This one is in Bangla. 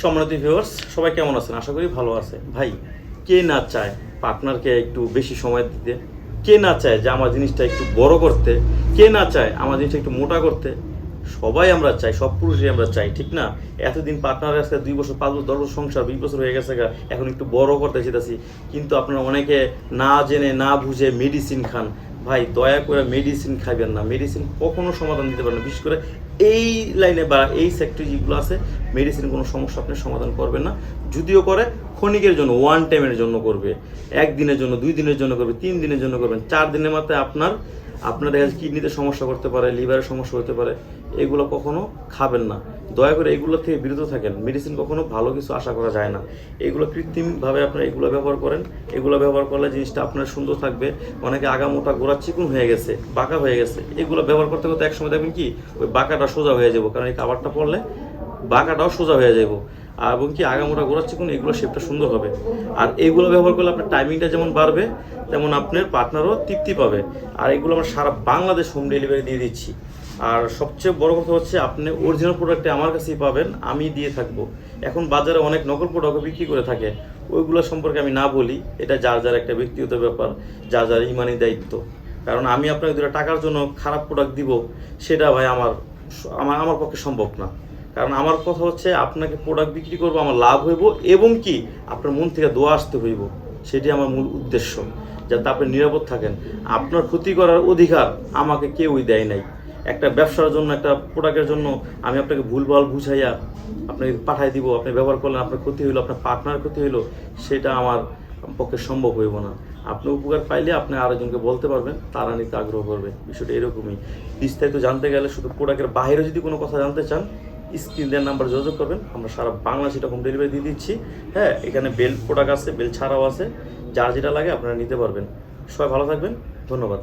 সম্মানিত ভিউয়ার্স, সবাই কেমন আছেন? আশা করি ভালো আছে। ভাই, কে না চায় পার্টনারকে একটু বেশি সময় দিতে? কে না চায় যে আমার জিনিসটা একটু বড় করতে? কে না চায় আমার জিনিসটা একটু মোটা করতে? সবাই আমরা চাই, সব পুরুষই আমরা চাই, ঠিক না? এতদিন পার্টনারের কাছে 2 বছর 5 বছর 10 বছর সংসার 20 বছর হয়ে গেছে গা, এখন একটু বড় করতে চাইতেছি। কিন্তু আপনারা অনেকে না জেনে না বুঝে মেডিসিন খান। ভাই, দয়া করে মেডিসিন খাবেন না। মেডিসিন কখনো সমাধান দিতে পারে না। বিশেষ করে এই লাইনে বা এই সেক্টরে যেগুলো আছে, মেডিসিন কোনো সমস্যা আপনি সমাধান করবেন না। যদিও করে ক্ষণিকের জন্য, ওয়ান টাইমের জন্য করবে, 1 দিনের জন্য, 2 দিনের জন্য করবে, 3 দিনের জন্য করবেন। 4 দিনের মাথায় আপনার দেখা যাচ্ছে কিডনিতে সমস্যা করতে পারে, লিভারের সমস্যা হতে পারে। এগুলো কখনো খাবেন না। দয়া করে এগুলো থেকে বিরত থাকেন। মেডিসিন কখনো ভালো কিছু আশা করা যায় না। এগুলো কৃত্রিমভাবে আপনারা এগুলো ব্যবহার করেন। এগুলো ব্যবহার করলে জিনিসটা আপনার সুন্দর থাকবে। অনেকে আগা মোটা গোড়া চিকুন হয়ে গেছে, বাঁকা হয়ে গেছে। এগুলো ব্যবহার করতে করতে একসময় দেখবেন কি ওই বাঁকাটা সোজা হয়ে যাবো, কারণ এই কাভারটা পড়লে বাঁকাটাও সোজা হয়ে যাবো। এবং কি আগামোটা গোড়াচ্ছে কোন এগুলো শেপটা সুন্দর হবে। আর এগুলো ব্যবহার করলে আপনার টাইমিংটা যেমন বাড়বে, তেমন আপনার পার্টনারও তৃপ্তি পাবে। আর এগুলো আমরা সারা বাংলাদেশ হোম ডেলিভারি দিয়ে দিচ্ছি। আর সবচেয়ে বড় কথা হচ্ছে আপনি অরিজিনাল প্রোডাক্টে আমার কাছেই পাবেন, আমি দিয়ে থাকবো। এখন বাজারে অনেক নকল প্রোডাক্ট বিক্রি করে থাকে, ওইগুলো সম্পর্কে আমি না বলি। এটা যার যার একটা ব্যক্তিগত ব্যাপার, যার যার ইমানি দায়িত্ব। কারণ আমি আপনাকে 2 টাকার জন্য খারাপ প্রোডাক্ট দিব, সেটা ভাই আমার আমার আমার পক্ষে সম্ভব না। কারণ আমার কথা হচ্ছে আপনাকে প্রোডাক্ট বিক্রি করবো, আমার লাভ হইব, এবং কি আপনার মন থেকে দোয়া আসতে হইব। সেটি আমার মূল উদ্দেশ্য, যাতে আপনি নিরাপদ থাকেন। আপনার ক্ষতি করার অধিকার আমাকে কেউই দেয় নাই। একটা ব্যবসার জন্য, একটা প্রোডাক্টের জন্য আমি আপনাকে ভুলভাল বুঝাইয়া আপনাকে পাঠাই দিব, আপনি ব্যবহার করলেন, আপনার ক্ষতি হইলো, আপনার পার্টনার ক্ষতি হইলো, সেটা আমার পক্ষে সম্ভব হইব না। আপনি উপকার পাইলে আপনি আরেকজনকে বলতে পারবেন, তারা নিতে আগ্রহ করবে। বিষয়টা এরকমই। বিস্তারিত জানতে গেলে, শুধু প্রোডাক্টের বাইরে যদি কোনো কথা জানতে চান, স্ক্রিন দেওয়ার নাম্বার যোগাযোগ করবেন। আমরা সারা বাংলাদেশে এটা হোম ডেলিভারি দিয়ে দিচ্ছি। হ্যাঁ, এখানে বেল প্রোডাক্ট আছে, বেল ছাড়াও আছে। যার যেটা লাগে আপনারা নিতে পারবেন। সবাই ভালো থাকবেন, ধন্যবাদ।